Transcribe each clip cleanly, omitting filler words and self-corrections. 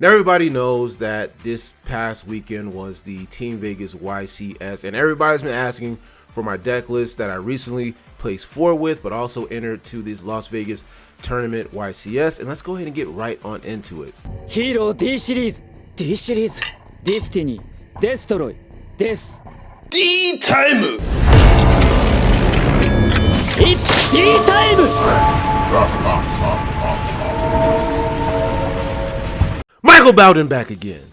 Now everybody knows that this past weekend was the Team Vegas YCS, and everybody's been asking for my deck list that I recently placed 4 with, but also entered to this Las Vegas tournament YCS, and let's go ahead and get right on into it. Hero D series, Destiny, Destroy, D time! It's D time! Michael Bowden back again,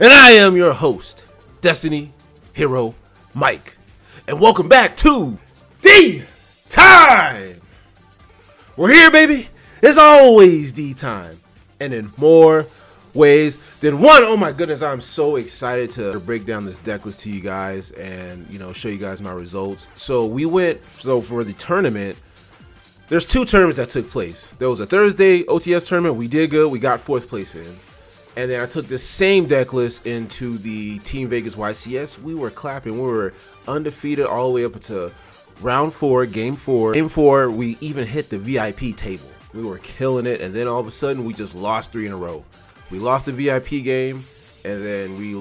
and I am your host, Destiny Hero Mike, and welcome back to D Time. We're here, baby. It's always D Time, and in more ways than one. Oh my goodness, I'm so excited to break down this deck list to you guys and show you guys my results. So for the tournament, there's 2 tournaments that took place. There was a Thursday OTS tournament. We did good. We got 4th place in. And then I took the same deck list into the Team Vegas YCS. We were clapping. We were undefeated all the way up to round 4, game 4. Game 4, we even hit the VIP table. We were killing it. And then all of a sudden, we just lost 3 in a row. We lost the VIP game, and then we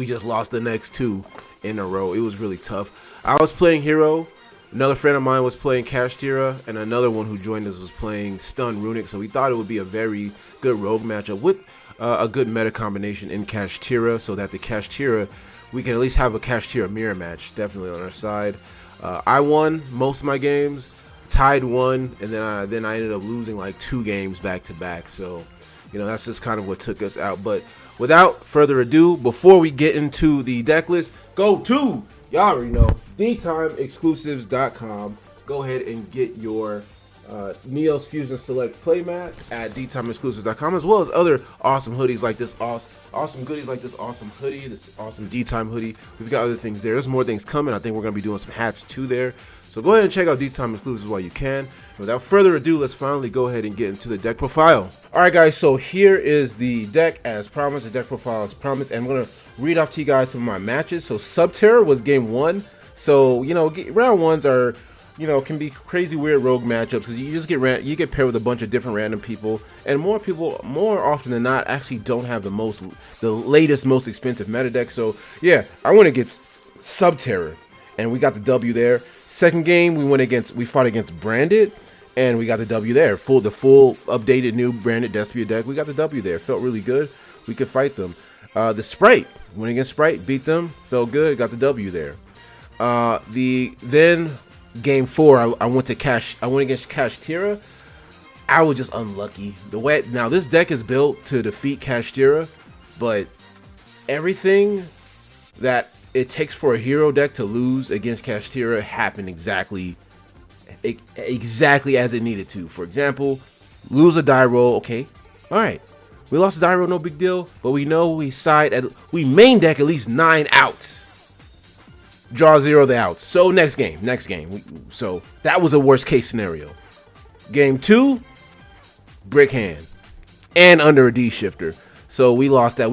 just lost the next 2 in a row. It was really tough. I was playing Hero. Another friend of mine was playing Kashtira, and another one who joined us was playing Stun Runic. So we thought it would be a very good rogue matchup with a good meta combination in Kashtira, so that the Kashtira, we can at least have a Kashtira mirror match definitely on our side. I won most of my games, tied 1, and then I ended up losing like 2 games back to back. So that's just kind of what took us out. But without further ado, before we get into the deck list, go to, y'all already know, DTimeExclusives.com. Go ahead and get your Neos Fusion Select playmat at DTimeExclusives.com, as well as other awesome hoodies like this awesome goodies like this awesome hoodie, this awesome D-Time hoodie. We've got other things there. There's more things coming. I think we're going to be doing some hats too there. So go ahead and check out D-Time Exclusives while you can. Without further ado, let's finally go ahead and get into the deck profile. Alright guys, so here is the deck as promised, the deck profile as promised, and I'm going to read off to you guys some of my matches. So Subterra was game 1. So, round 1s are, can be crazy weird rogue matchups because you just get paired with a bunch of different random people, and more often than not actually don't have the latest, most expensive meta deck. So yeah, I went against Subterra, and we got the W there. Second game, we fought against Branded, and we got the W there. The full updated new Branded Despia deck. We got the W there. Felt really good. We could fight them. The Sprite, went against Sprite, beat them. Felt good. Got the W there. Then game 4, I went against Kashtira. I was just unlucky. Now this deck is built to defeat Kashtira, but everything that it takes for a hero deck to lose against Kashtira happened exactly as it needed to. For example, lose a die roll. Okay, all right, we lost a die roll, no big deal. But we know we main deck at least 9 outs. Draw 0 the outs. So next game. So that was a worst case scenario. Game 2, brick hand and under a D shifter. So we lost that.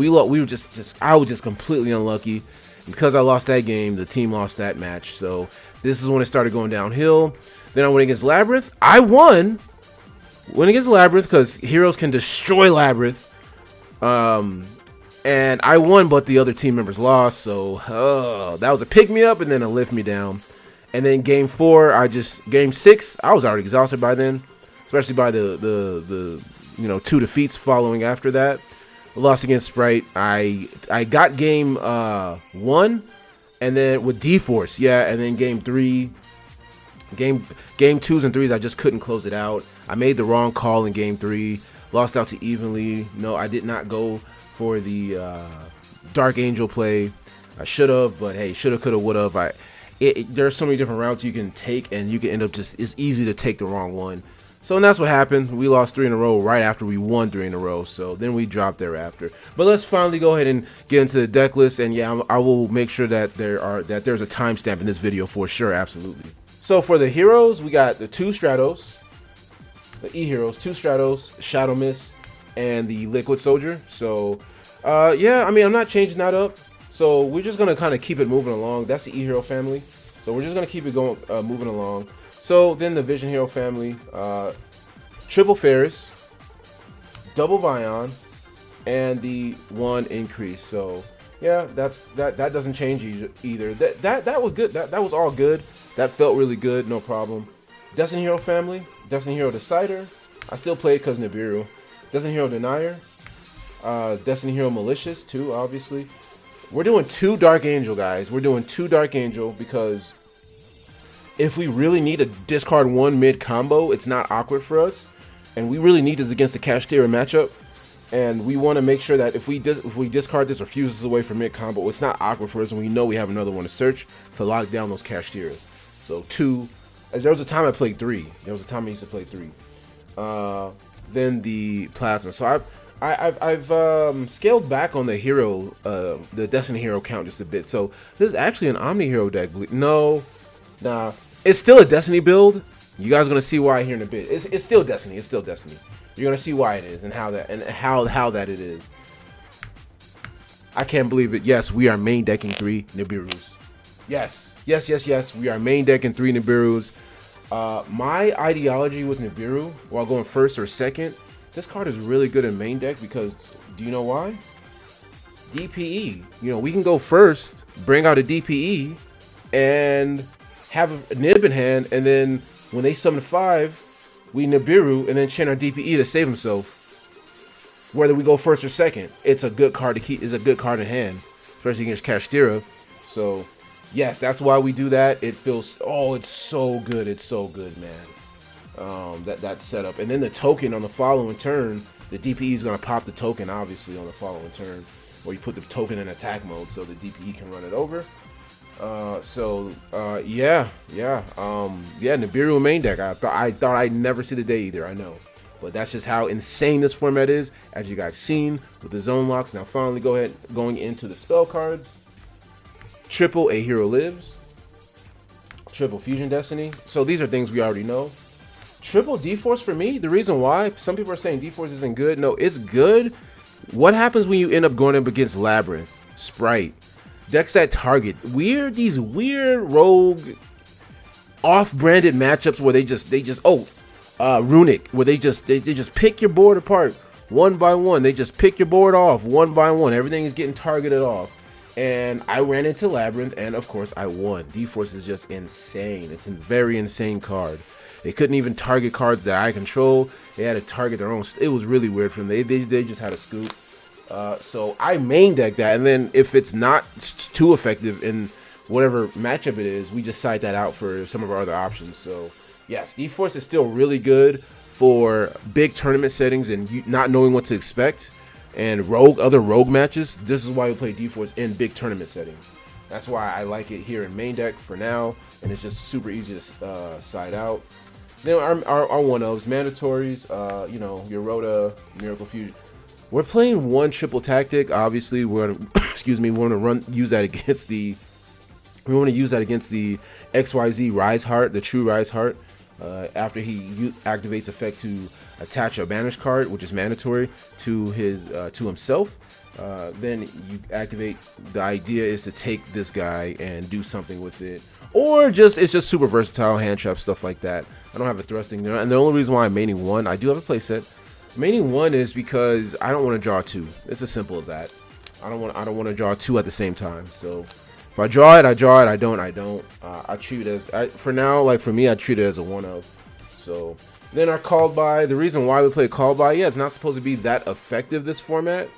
I was just completely unlucky. Because I lost that game, the team lost that match. So this is when it started going downhill. Then I went against Labyrinth. I won against Labyrinth because heroes can destroy Labyrinth. And I won, but the other team members lost. So that was a pick me up and then a lift me down. And then game 4, game 6, I was already exhausted by then, especially by the 2 defeats following after that. Lost against Sprite. I got game 1, and then with D-Force, yeah, and then game 3, game 2s and 3s, I just couldn't close it out. I made the wrong call in game 3, lost out to Evenly. No, I did not go for the Dark Angel play. I should have, but hey, shoulda, coulda, woulda. There's so many different routes you can take, and you can end up it's easy to take the wrong one. So that's what happened. We lost 3 in a row right after we won 3 in a row. So then we dropped thereafter. But let's finally go ahead and get into the deck list. And yeah, I will make sure that there's a timestamp in this video for sure. Absolutely. So for the heroes, we got the 2 Stratos, the E heroes, 2 Stratos, Shadow Mist, and the Liquid Soldier. So yeah, I mean, I'm not changing that up. So we're just gonna kind of keep it moving along. That's the E hero family. So we're just gonna keep it going, moving along. So then the Vision Hero family, Triple Ferris, Double Vion, and the 1 increase. So yeah, that doesn't change either. That was good. That was all good. That felt really good. No problem. Destiny Hero family, Destiny Hero Decider. I still play it because Nibiru. Destiny Hero Denier. Destiny Hero Malicious too, obviously. We're doing 2 Dark Angel, guys. We're doing 2 Dark Angel because if we really need a discard 1 mid combo, it's not awkward for us. And we really need this against the CashApp matchup. And we want to make sure that if we discard this or fuse this away from mid combo, it's not awkward for us, and we know we have another one to search to lock down those CashApps. So 2. There was a time I played 3. There was a time I used to play 3. Then the Plasma. So I've scaled back on the hero, the Destiny Hero count just a bit. So this is actually an Omni Hero deck. No, nah, it's still a Destiny build. You guys are gonna see why here in a bit. It's still Destiny. It's still Destiny. You're gonna see why it is and how that it is. I can't believe it. Yes, we are main decking 3 Nibirus. Yes. We are main decking 3 Nibirus. My ideology with Nibiru, while going first or second, this card is really good in main deck because, do you know why? DPE. You know, we can go first, bring out a DPE, and have a nib in hand, and then when they summon 5, we Nibiru and then chain our DPE to save himself. Whether we go first or second, it's a good card to keep. It's a good card in hand, especially against Kashtira. So, yes, that's why we do that. It feels, oh, it's so good. It's so good, man. That setup, and then the token on the following turn, the DPE is gonna pop the token obviously on the following turn, or you put the token in attack mode so the DPE can run it over. Yeah, Nibiru main deck. I thought I'd never see the day either. I know, but that's just how insane this format is, as you guys seen with the zone locks. Now, finally, going into the spell cards. Triple A Hero Lives. Triple Fusion Destiny. So these are things we already know. Triple D-Force for me. The reason why some people are saying D-Force isn't good. No, it's good. What happens when you end up going up against Labyrinth, Sprite, decks that target these weird rogue off-branded matchups where they just Runic, where they just pick your board apart one by one. They just pick your board off one by one. Everything is getting targeted off. And I ran into Labyrinth, and of course I won. D-Force is just insane. It's a very insane card. They couldn't even target cards that I control. They had to target their own. It was really weird for them. They just had a scoop. So I main deck that, and then if it's not too effective in whatever matchup it is, we just side that out for some of our other options. So yes, D-Force is still really good for big tournament settings and not knowing what to expect, and other rogue matches. This is why we play D-Force in big tournament settings. That's why I like it here in main deck for now, and it's just super easy to side out. Then our one-ofs, mandatories, your Rhoda, Miracle Fusion. We're playing 1 triple tactic. Obviously, we're gonna, we want to use that against the XYZ Rise Heart, the True Rise Heart. After he activates effect to attach a banish card, which is mandatory, to himself. Then you activate. The idea is to take this guy and do something with it, or it's just super versatile, hand trap, stuff like that. I don't have a thrusting there, and the only reason why I'm maining 1, I do have a playset. Maining 1 is because I don't want to draw 2. It's as simple as that. I don't want to draw 2 at the same time. So if I draw it, I draw it. I don't. I treat it as, for now, like for me, I treat it as a one-of. So then our called by. The reason why we play called by, it's not supposed to be that effective. This format,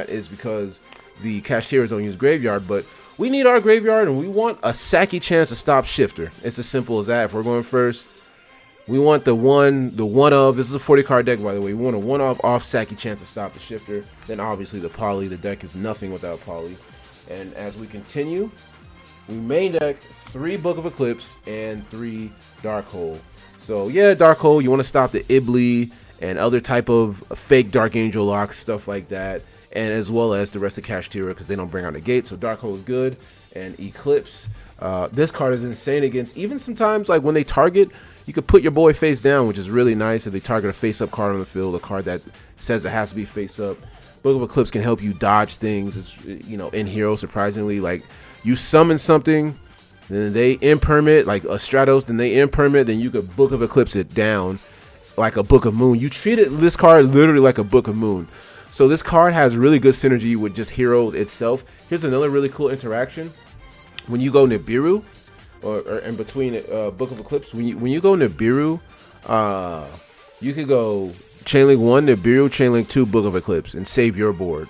is because the cashiers don't use graveyard, but we need our graveyard, and we want a sacky chance to stop Shifter. It's as simple as that. If we're going first, we want the one of. This is a 40 card deck, by the way. We want a one off sacky chance to stop the Shifter. Then obviously the poly. The deck is nothing without poly. And as we continue, we main deck 3 Book of Eclipse and 3 Dark Hole. So yeah, Dark Hole, you want to stop the Ibli and other type of fake Dark Angel locks, stuff like that, and as well as the rest of Kashtira, because they don't bring out the gate. So Dark Hole is good. And Eclipse, this card is insane against, even sometimes like when they target, you could put your boy face down, which is really nice if they target a face-up card on the field, a card that says it has to be face-up. Book of Eclipse can help you dodge things. It's, in Hero, surprisingly, like you summon something, then they impermit, like a Stratos, then they impermit, then you could Book of Eclipse it down, like a Book of Moon. You treated this card literally like a Book of Moon. So this card has really good synergy with just heroes itself. Here's another really cool interaction. When you go Nibiru, or in between Book of Eclipse, when you go Nibiru, you could go Chainlink 1 Nibiru, Chainlink 2 Book of Eclipse, and save your board.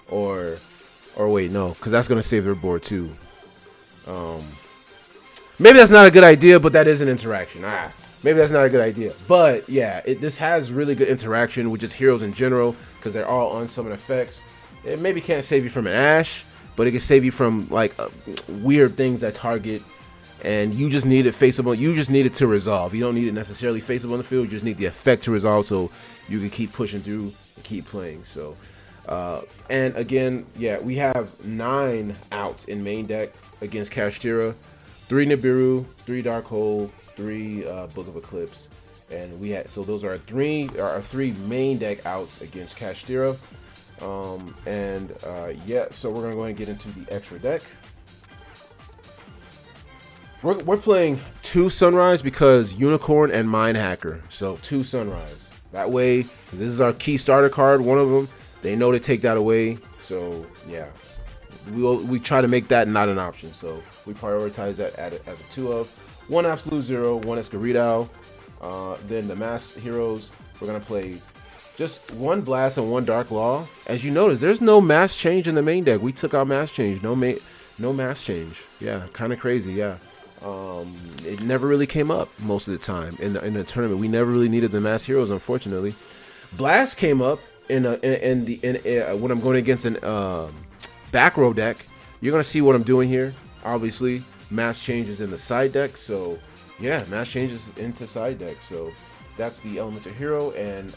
Or wait, no, because that's gonna save their board too. Maybe that's not a good idea, but that is an interaction. Maybe that's not a good idea. But yeah, this has really good interaction with just heroes in general, because they're all unsummon effects. It maybe can't save you from an Ash, but it can save you from like weird things that target, and you just need it faceable. You just need it to resolve. You don't need it necessarily faceable in the field. You just need the effect to resolve, so you can keep pushing through and keep playing. So, and again, yeah, we have 9 outs in main deck against Kashtira. 3 Nibiru, 3 Dark Hole, 3 Book of Eclipse, and we had, so those are our three main deck outs against Kashtira. Yeah, so we're gonna go ahead and get into the extra deck. We're playing 2 Sunrise because Unicorn and Mind Hacker. So 2 Sunrise. That way, this is our key starter card. One of them, they know to take that away. So yeah, we try to make that not an option. So we prioritize that as a 2 of 1 Absolute Zero, 1 Escaridao. Then the Mass Heroes, we're gonna play just 1 Blast and 1 Dark Law. As you notice, there's no mass change in the main deck. We took out mass change. No mass change. Yeah, kind of crazy. Yeah. It never really came up most of the time in the tournament. We never really needed the Mass Heroes, unfortunately. Blast came up when I'm going against an back row deck. You're gonna see what I'm doing here. Obviously, mass changes in the side deck. So yeah, mass changes into side deck. So that's the Elemental Hero and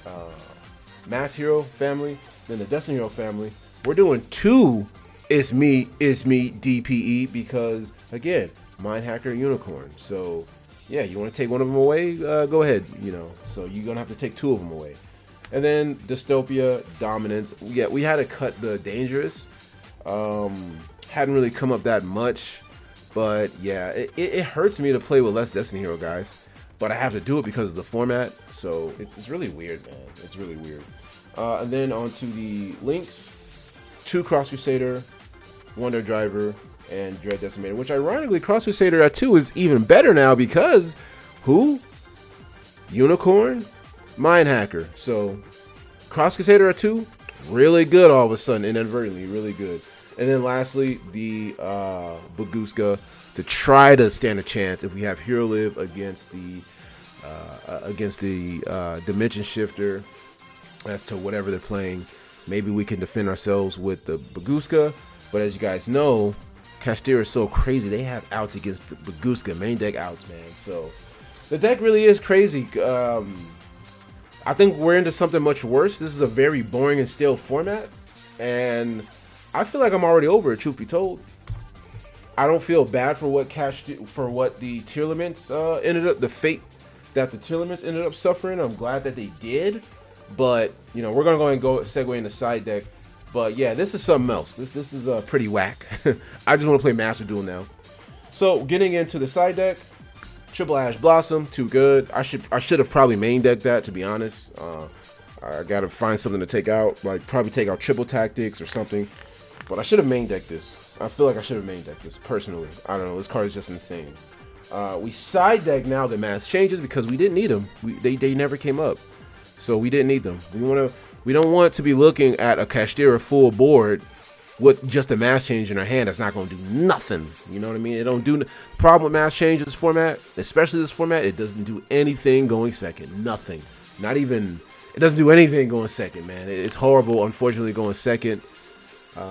Mass Hero family. Then the Destiny Hero family. We're doing 2 It's me DPE because again, Mind Hacker, Unicorn. So yeah, you want to take one of them away, go ahead, so you're gonna have to take 2 of them away. And then Dystopia, Dominance. Yeah, we had to cut the Dangerous. Hadn't really come up that much, but yeah, it hurts me to play with less Destiny Hero guys, but I have to do it because of the format. So it's really weird, man. It's really weird. And then onto the links: 2 Cross Crusader, Wonder Driver, and Dread Decimator, which ironically Cross Crusader at 2 is even better now because who? Unicorn, Mind Hacker. So Cross Crusader at 2, really good all of a sudden, inadvertently, really good. And then lastly, the Baguska to try to stand a chance if we have Hero Live against the Dimension Shifter as to whatever they're playing. Maybe we can defend ourselves with the Baguska, but as you guys know, Kashtira is so crazy. They have outs against the Baguska, main deck outs, man. So the deck really is crazy. I think we're into something much worse. This is a very boring and stale format, and I feel like I'm already over it, truth be told. I don't feel bad for what the Tearlaments ended up, the fate that the Tearlaments ended up suffering. I'm glad that they did, but we're gonna go and segue into side deck. But yeah, this is something else. This is pretty whack. I just want to play Master Duel now. So getting into the side deck, Triple Ash Blossom, too good. I should have probably main decked that, to be honest. I gotta find something to take out, like probably take out Triple Tactics or something. But I should have main decked this. I feel like I should have main decked this personally. I don't know. This card is just insane. We side deck now the mass changes because we didn't need them. They never came up, so we didn't need them. We don't want to be looking at a Kashtira full board with just a mass change in our hand that's not going to do nothing. You know what I mean? It don't do the problem with mass change in this format, especially this format. It doesn't do anything going second. Nothing. Not even. It doesn't do anything going second, man. It's horrible. Unfortunately, going second.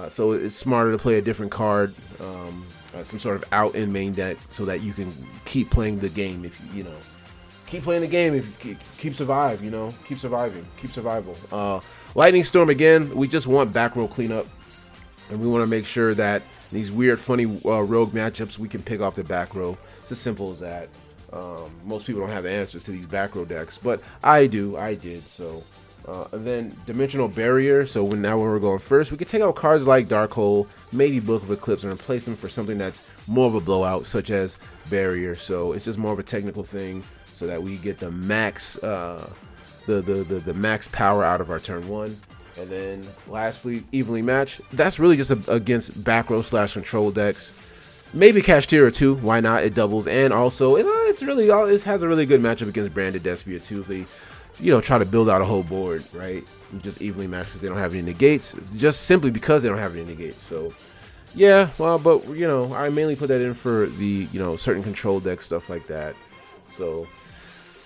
So it's smarter to play a different card, some sort of out in main deck, so that you can keep playing the game. If keep playing the game, if you keep surviving, keep survival. Lightning Storm again. We just want back row cleanup, and we want to make sure that these weird, funny rogue matchups we can pick off the back row. It's as simple as that. Most people don't have the answers to these back row decks, but I did. So. And then Dimensional Barrier. So now when we're going first, we can take out cards like Dark Hole, maybe Book of Eclipse, and replace them for something that's more of a blowout, such as Barrier. So it's just more of a technical thing, so that we get the max the max power out of our turn 1. And then lastly, evenly matched. That's really just against back row / control decks. Maybe Cash Tier or 2, why not? It doubles, and also it has a really good matchup against Branded Despia too. If they, try to build out a whole board, right? Just evenly matched because they don't have any negates. It's just simply because they don't have any negates. So yeah, well, but I mainly put that in for the certain control deck stuff like that. So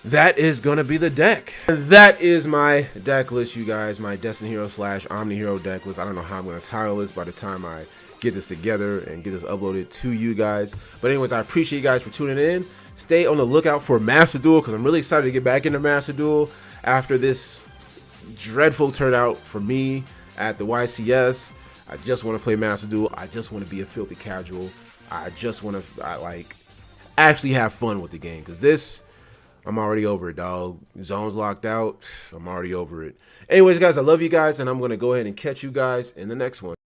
that is gonna be the deck. That is my deck list, you guys. My Destiny Hero / Omni Hero deck list. I don't know how I'm gonna title this by the time I get this together and get this uploaded to you guys. But anyways, I appreciate you guys for tuning in. Stay on the lookout for Master Duel because I'm really excited to get back into Master Duel after this dreadful turnout for me at the YCS. I just want to play Master Duel. I just want to be a filthy casual. I just want to actually have fun with the game because this, I'm already over it, dog. Zones locked out. I'm already over it. Anyways, guys, I love you guys, and I'm going to go ahead and catch you guys in the next one.